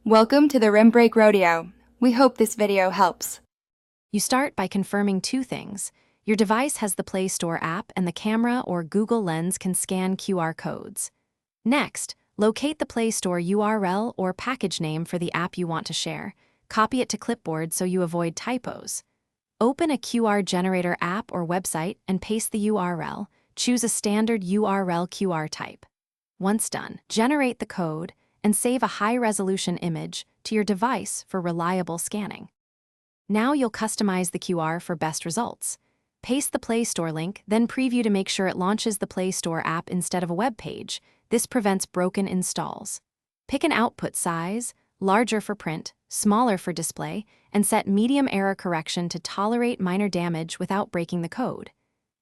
Welcome to the Rim Break Rodeo. We hope this video helps. You start by confirming two things. Your device has the Play Store app and the camera or Google Lens can scan QR codes. Next, locate the Play Store URL or package name for the app you want to share. Copy it to clipboard so you avoid typos. Open a QR generator app or website and paste the URL. Choose a standard URL QR type. Once done, generate the code and save a high-resolution image to your device for reliable scanning. Now you'll customize the QR for best results. Paste the Play Store link, then preview to make sure it launches the Play Store app instead of a web page. This prevents broken installs. Pick an output size, larger for print, smaller for display, and set medium error correction to tolerate minor damage without breaking the code.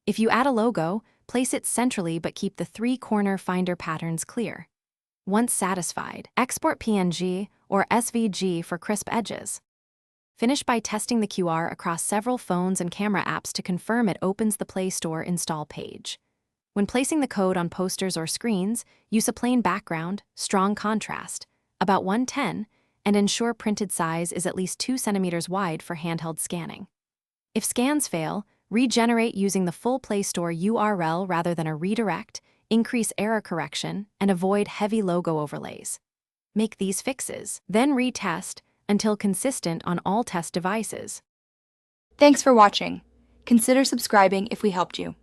If you add a logo, place it centrally but keep the three-corner finder patterns clear. Once satisfied, export PNG or SVG for crisp edges. Finish by testing the QR across several phones and camera apps to confirm it opens the Play Store install page. When placing the code on posters or screens, use a plain background, strong contrast, about 1:10, and ensure printed size is at least 2 centimeters wide for handheld scanning. If scans fail, regenerate using the full Play Store URL rather than a redirect, increase error correction, and avoid heavy logo overlays. Make these fixes, then retest until consistent on all test devices. Thanks for watching. Consider subscribing if we helped you.